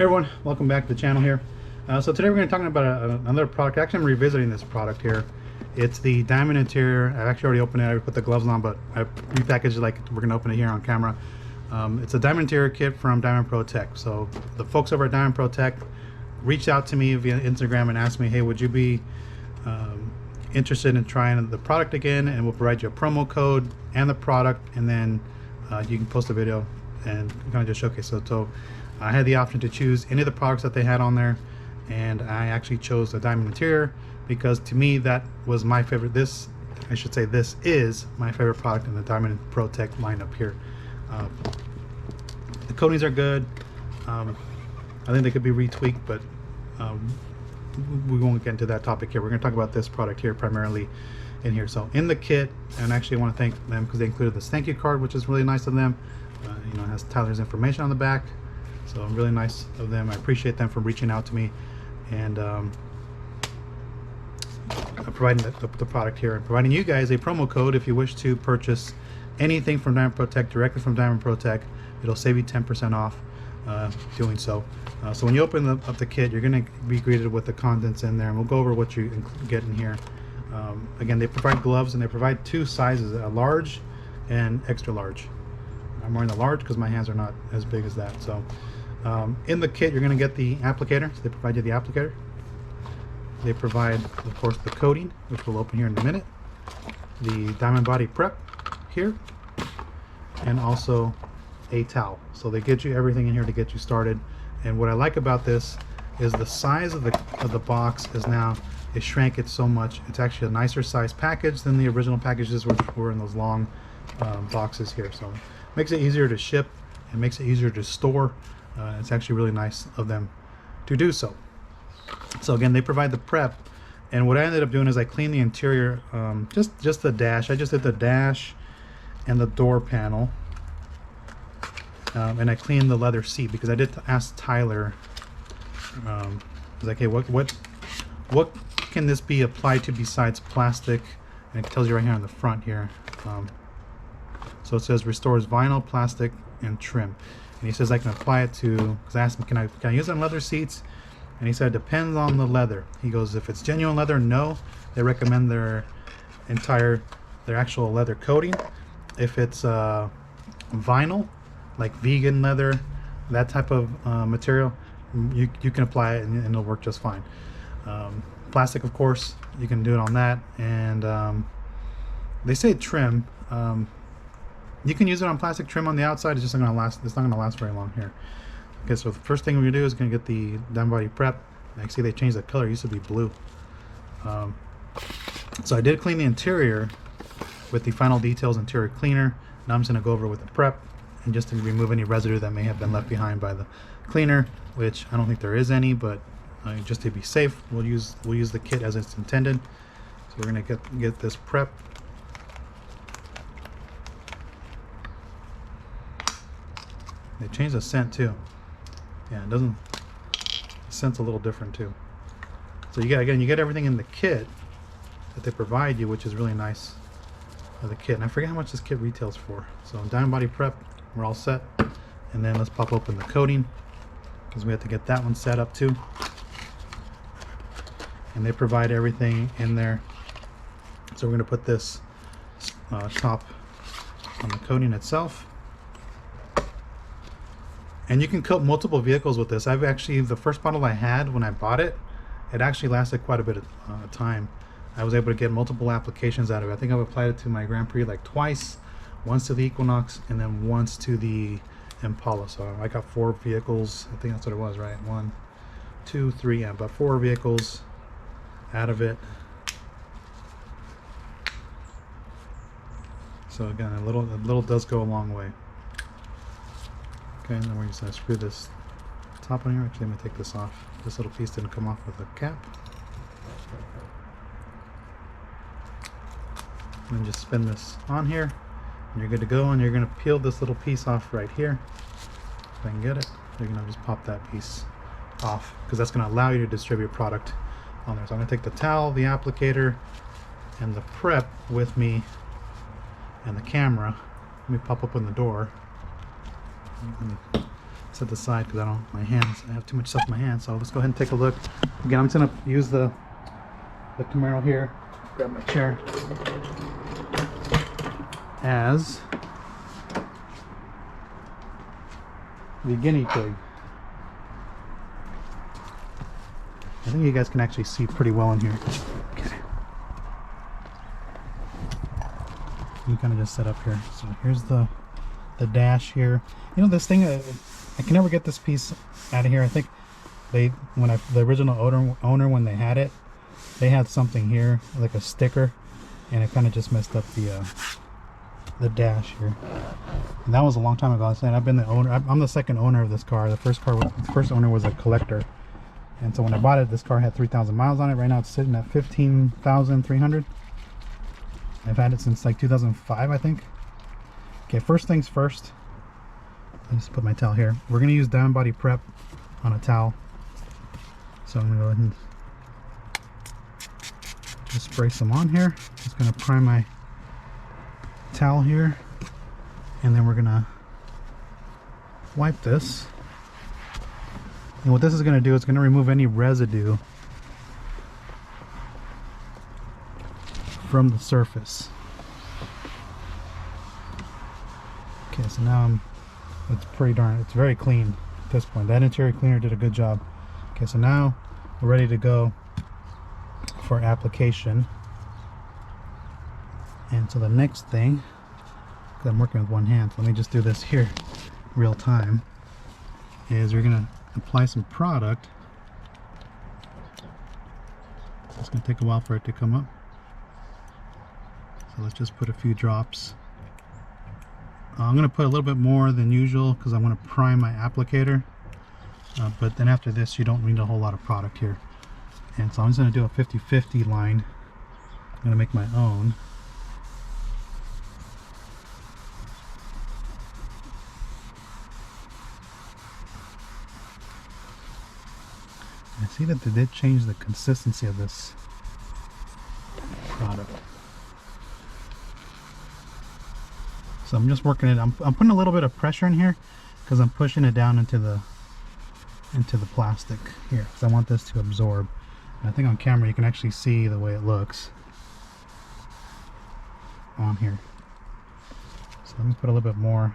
Hey everyone, welcome back to the channel here. So today we're going to be talking about another product. Actually, I'm revisiting this product here. It's the Diamond Interior. I've actually already opened it. I put the gloves on, but I repackaged it like we're going to open it here on camera. It's a Diamond Interior kit from Diamond Protech. So the folks over at Diamond Protech reached out to me via Instagram and asked me, hey, would you be interested in trying the product again? And we'll provide you a promo code and the product, and then you can post a video and kind of just showcase it. So I had the option to choose any of the products that they had on there, and I actually chose the Diamond Interior because to me that was my favorite. This is my favorite product in the Diamond Protech lineup here. The coatings are good. I think they could be retweaked, but we won't get into that topic here. We're going to talk about this product here primarily in here. So in the kit, and actually I want to thank them because they included this thank you card, which is really nice of them. You know, it has Tyler's information on the back. So really nice of them. I appreciate them for reaching out to me and providing the product here and providing you guys a promo code if you wish to purchase anything from Diamond Protech directly from Diamond Protech. It'll save you 10% off doing so. So when you open up the kit, you're going to be greeted with the contents in there, and we'll go over what you get in here. Again, they provide gloves, and they provide two sizes, a large and extra large. I'm wearing the large because my hands are not as big as that. So in the kit, you're going to get the applicator. So they provide you the applicator. They provide, of course, the coating, which we'll open here in a minute. The diamond body prep here, and also a towel. So they get you everything in here to get you started. And what I like about this is the size of the box is now, it shrank it so much. It's actually a nicer size package than the original packages which were in those long boxes here. So it makes it easier to ship and makes it easier to store. It's actually really nice of them to do so. So again, they provide the prep, and what I ended up doing is I cleaned the interior, just the dash. I just did the dash and the door panel, and I cleaned the leather seat because I did ask Tyler. I was like, hey, what can this be applied to besides plastic? And it tells you right here on the front here. So it says restores vinyl, plastic, and trim. And he says I can apply it to, because I asked him, can I use it on leather seats? And he said it depends on the leather. He goes, if it's genuine leather, no. They recommend their actual leather coating. If it's vinyl, like vegan leather, that type of material, you can apply it and it'll work just fine. Plastic, of course, you can do it on that. And they say trim. You can use it on plastic trim on the outside. It's just not going to last. It's not going to last very long here. Okay, so the first thing we're going to do is going to get the diamond body prep. I see they changed the color. It used to be blue. So I did clean the interior with the Final Details interior cleaner. Now I'm just going to go over with the prep and just to remove any residue that may have been left behind by the cleaner, which I don't think there is any, but just to be safe, we'll use the kit as it's intended. So we're going to get this prep. They changed the scent too. Yeah, the scent's a little different too. So you get everything in the kit that they provide you, which is really nice of the kit. And I forget how much this kit retails for. So diamond body prep, we're all set. And then let's pop open the coating because we have to get that one set up too. And they provide everything in there. So we're going to put this top on the coating itself. And you can coat multiple vehicles with this. I've actually, the first bottle I had when I bought it, it actually lasted quite a bit of time. I was able to get multiple applications out of it. I think I've applied it to my Grand Prix like twice, once to the Equinox and then once to the Impala. So I got 4 vehicles. I think that's what it was, right? 1, 2, 3, yeah, about 4 vehicles out of it. So again, a little does go a long way. Okay, and then we're just going to screw this top on here. Actually, let me take this off. This little piece didn't come off with the cap. And then just spin this on here, and you're good to go. And you're going to peel this little piece off right here. If I can get it, you're going to just pop that piece off because that's going to allow you to distribute product on there. So I'm going to take the towel, the applicator, and the prep with me, and the camera. Let me pop open the door. set the side because I have too much stuff in my hands. So let's go ahead and take a look. Again, I'm just gonna use the Camaro here, grab my chair, as the guinea pig. I think you guys can actually see pretty well in here. Okay. You kind of just set up here. So here's the dash here. You know, this thing, I can never get this piece out of here. I think the original owner when they had it, they had something here like a sticker, and it kind of just messed up the dash here. And that was a long time ago. I said I've been the owner. I'm the second owner of this car. The first owner was a collector, and so when I bought it, this car had 3,000 miles on it. Right now it's sitting at 15,300. I've had it since like 2005, I think. Okay, first things first. Let's put my towel here. We're gonna use Down Body Prep on a towel. So I'm gonna go ahead and just spray some on here. Just gonna prime my towel here, and then we're gonna wipe this. And what this is gonna do is gonna remove any residue from the surface. Okay, so now it's very clean at this point. That interior cleaner did a good job. Okay, so now we're ready to go for application. And so the next thing, because I'm working with one hand, so let me just do this here real time, is we're gonna apply some product. It's gonna take a while for it to come up. So let's just put a few drops. I'm going to put a little bit more than usual because I want to prime my applicator, but then after this you don't need a whole lot of product here. And so I'm just going to do a 50-50 line. I'm going to make my own. I see that they did change the consistency of this product. So I'm just working it. I'm putting a little bit of pressure in here because I'm pushing it down into the plastic here because I want this to absorb. And I think on camera you can actually see the way it looks on here. So let me put a little bit more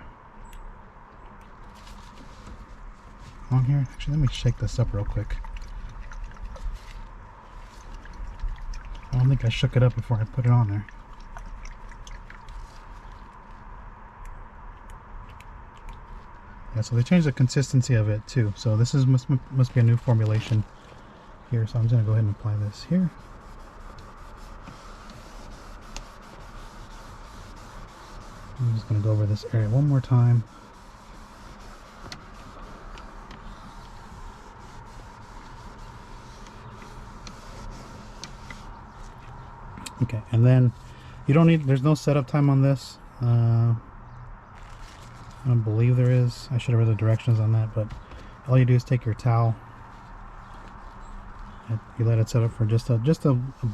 on here. Actually, let me shake this up real quick. I don't think I shook it up before I put it on there. Yeah, so they changed the consistency of it too. So this is must be a new formulation here. So I'm just gonna go ahead and apply this here. I'm just gonna go over this area one more time. Okay, and then you don't need, there's no setup time on this. I don't believe there is. I should have read the directions on that, but all you do is take your towel and you let it set up for just a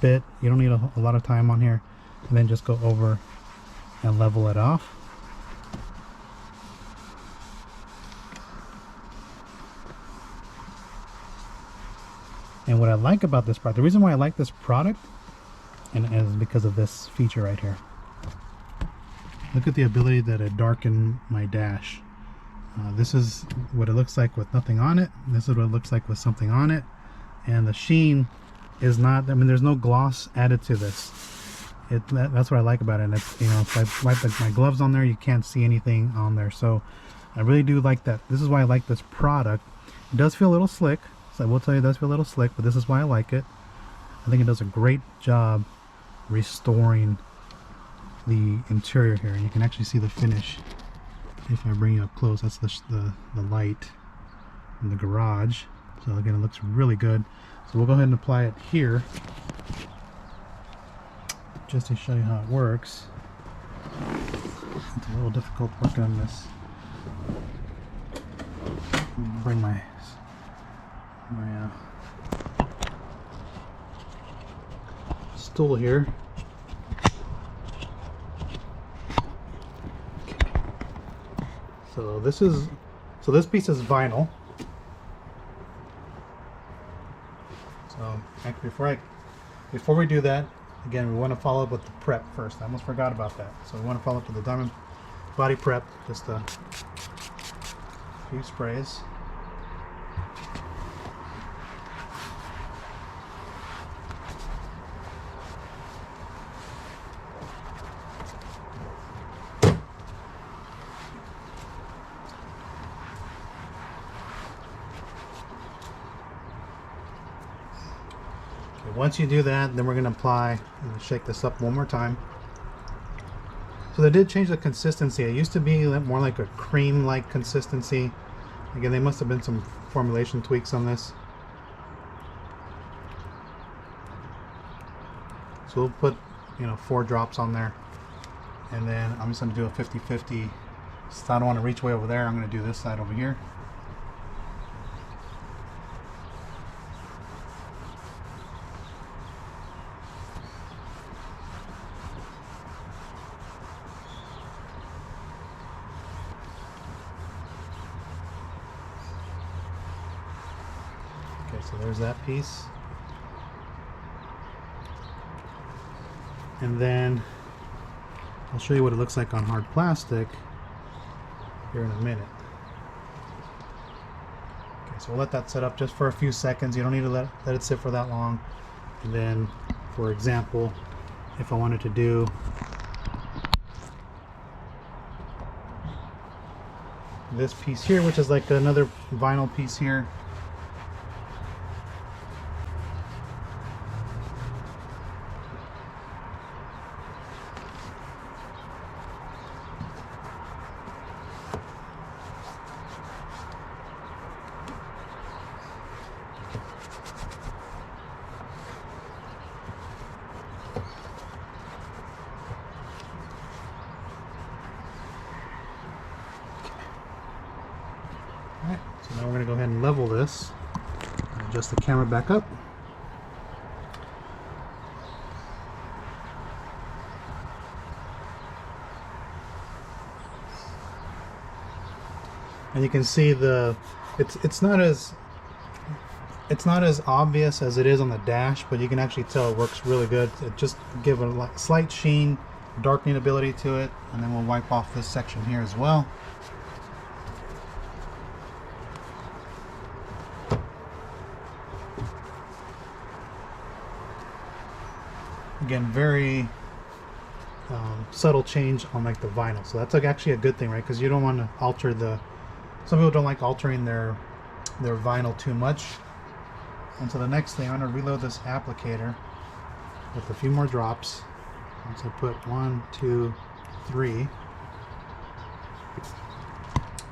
bit. You don't need a lot of time on here, and then just go over and level it off. And what I like about this product, the reason why I like this product, and is because of this feature right here. Look at the ability that it darkened my dash. This is what it looks like with nothing on it. This is what it looks like with something on it. And the sheen is not, I mean, there's no gloss added to this. That's what I like about it. And it's, you know, if I wipe my gloves on there, you can't see anything on there. So I really do like that. This is why I like this product. It does feel a little slick. So I will tell you it does feel a little slick, but this is why I like it. I think it does a great job restoring the interior here, and you can actually see the finish if I bring you up close. That's the light in the garage. So again, it looks really good. So we'll go ahead and apply it here just to show you how it works. It's a little difficult working on this. Bring my stool here. So this is So this piece is vinyl. So actually, before we do that, again, we want to follow up with the prep first. I almost forgot about that. So we want to follow up with the diamond body prep. Just a few sprays. Once you do that, then we're going to apply, shake this up one more time. So they did change the consistency. It used to be more like a cream-like consistency. Again, there must have been some formulation tweaks on this. So we'll put, 4 drops on there. And then I'm just going to do a 50-50. Since I don't want to reach way over there, I'm going to do this side over here. So there's that piece. And then I'll show you what it looks like on hard plastic here in a minute. Okay, so we'll let that set up just for a few seconds. You don't need to let it sit for that long. And then, for example, if I wanted to do this piece here, which is like another vinyl piece here, Alright, so now we're going to go ahead and level this. Adjust the camera back up. And you can see it's not as obvious as it is on the dash, but you can actually tell it works really good. It just give a slight sheen, darkening ability to it, and then we'll wipe off this section here as well. Again, very subtle change on like the vinyl, so that's like actually a good thing, right? Because you don't want to alter some people don't like altering their vinyl too much. And so the next thing, I'm going to reload this applicator with a few more drops. So put 1, 2, 3.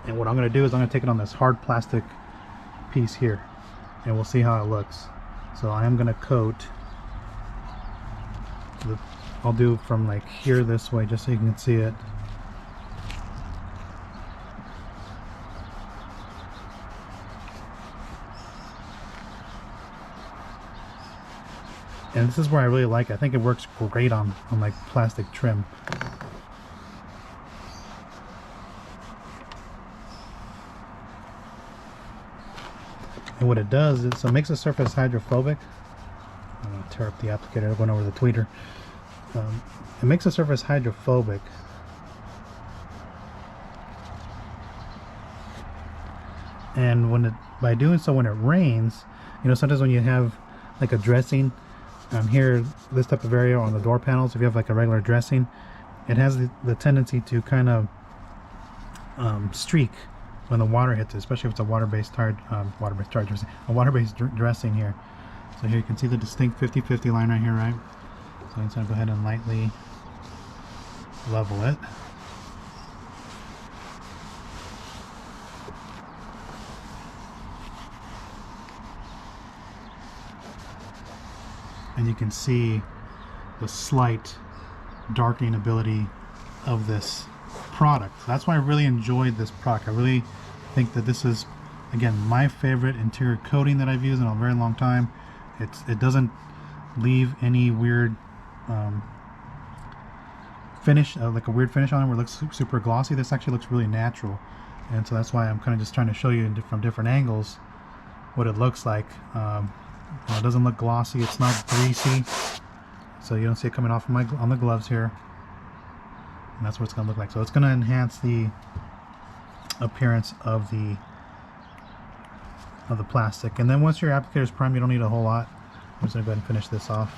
And what I'm going to do is I'm going to take it on this hard plastic piece here, and we'll see how it looks. So I am going to coat. I'll do from like here this way, just so you can see it. And this is where I really like it. I think it works great on like plastic trim. And what it does is, so it makes the surface hydrophobic. I'm going to tear up the applicator going over the tweeter. It makes the surface hydrophobic. And by doing so, when it rains, sometimes when you have like a dressing, here, this type of area on the door panels, if you have like a regular dressing, it has the tendency to kind of streak when the water hits it, especially if it's a water-based dressing here. So here you can see the distinct 50-50 line right here, right? So I'm just going to go ahead and lightly level it. And you can see the slight darkening ability of this product. That's why I really enjoyed this product. I really think that this is, again, my favorite interior coating that I've used in a very long time. It doesn't leave any weird finish, like a weird finish on it where it looks super glossy. This actually looks really natural. and so that's why I'm kind of just trying to show you from different angles what it looks like. It doesn't look glossy, it's not greasy, so you don't see it coming off on the gloves here, and that's what it's going to look like. So it's going to enhance the appearance of the plastic. And then once your applicator is primed, you don't need a whole lot. I'm just going to go ahead and finish this off.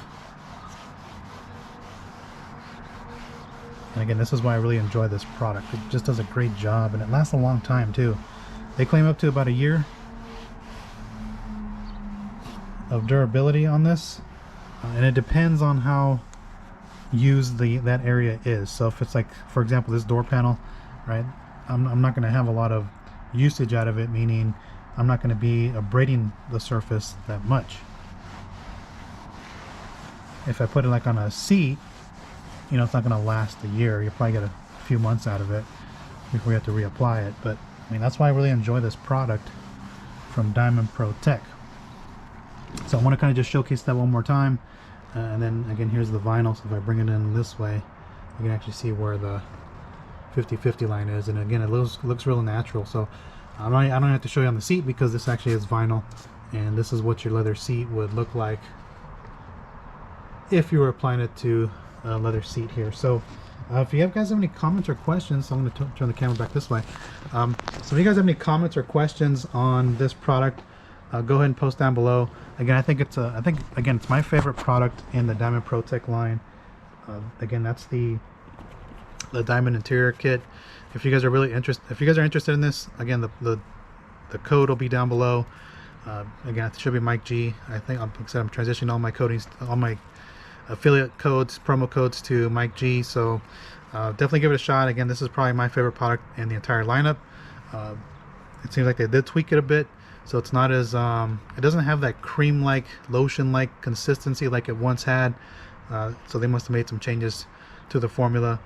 And again, this is why I really enjoy this product. It just does a great job, and it lasts a long time too. They claim up to about a year of durability on this, and it depends on how used that area is. So if it's like, for example, this door panel, right, I'm not going to have a lot of usage out of it, meaning I'm not going to be abrading the surface that much. If I put it like on a seat, you know, it's not going to last a year. You'll probably get a few months out of it before you have to reapply it. But I mean, that's why I really enjoy this product from Diamond Protech. So I want to kind of just showcase that one more time, and then again, here's the vinyl. So if I bring it in this way, you can actually see where the 50/50 line is, and again, it looks real natural. So I don't have to show you on the seat because this actually is vinyl, and this is what your leather seat would look like if you were applying it to a leather seat here. So if you guys have any comments or questions, I'm going to turn the camera back this way. So if you guys have any comments or questions on this product, go ahead and post down below. Again, I think it's my favorite product in the Diamond Protech line. Again, that's the Diamond Interior kit. If you guys are really interested in this, again, the code will be down below. Again, it should be Mike G. I think, like I said, I'm transitioning all my codings, all my affiliate codes, promo codes to Mike G. So definitely give it a shot. Again, this is probably my favorite product in the entire lineup. It seems like they did tweak it a bit, so it's not as it doesn't have that cream-like, lotion-like consistency like it once had. So they must have made some changes to the formula,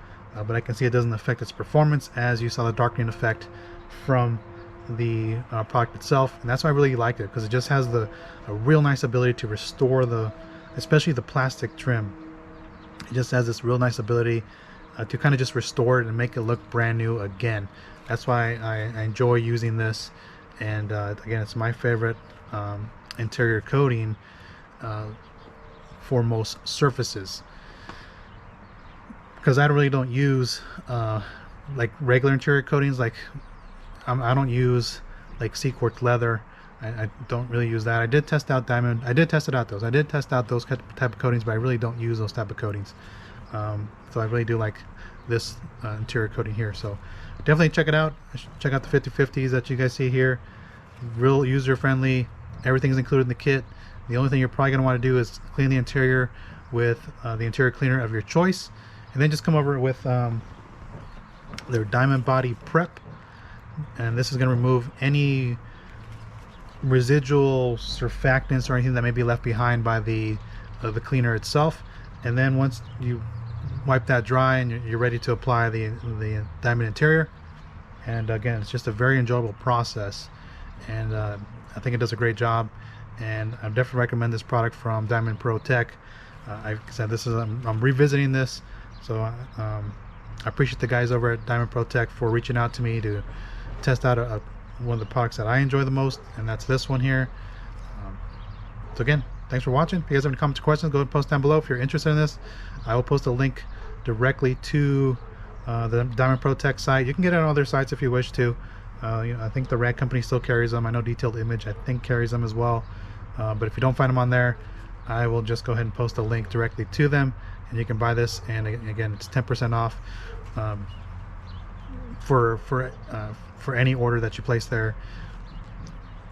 but I can see it doesn't affect its performance, as you saw the darkening effect from the product itself. And that's why I really liked it, because it just has a real nice ability to restore especially the plastic trim. It just has this real nice ability to kind of just restore it and make it look brand new again. That's why I enjoy using this. And again, it's my favorite interior coating for most surfaces, because I really don't use like regular interior coatings. Like I don't use like Sequartz leather. I don't really use that. I did test out Diamond. I did test out those type of coatings, but I really don't use those type of coatings. So I really do like this interior coating here. So definitely check it out. Check out the 50/50s that you guys see here. Real user friendly. Everything's included in the kit. The only thing you're probably going to want to do is clean the interior with the interior cleaner of your choice, and then just come over with their Diamond Body Prep, and this is going to remove any residual surfactants or anything that may be left behind by the cleaner itself. And then once you wipe that dry and you're ready to apply the Diamond Interior, and again, it's just a very enjoyable process, and I think it does a great job. And I definitely recommend this product from Diamond Protech. Like I said, I'm revisiting this, so I appreciate the guys over at Diamond Protech for reaching out to me to test out one of the products that I enjoy the most, and that's this one here. So again, thanks for watching. If you guys have any comments or questions, go ahead and post down below. If you're interested in this, I will post a link directly to the Diamond Protech site. You can get it on other sites if you wish to. I think the Rad Company still carries them. I know Detailed Image, I think, carries them as well. But if you don't find them on there, I will just go ahead and post a link directly to them, and you can buy this. And again, it's 10% off for any order that you place there.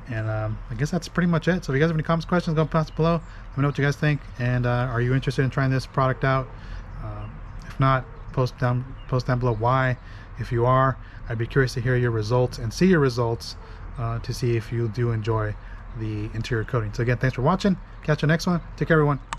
And I guess that's pretty much it. So if you guys have any comments, questions, go post below. Let me know what you guys think, and are you interested in trying this product out? If not, post down below why. If you are, I'd be curious to hear your results and see your results to see if you do enjoy the interior coating. So again, thanks for watching. Catch you next one. Take care, everyone.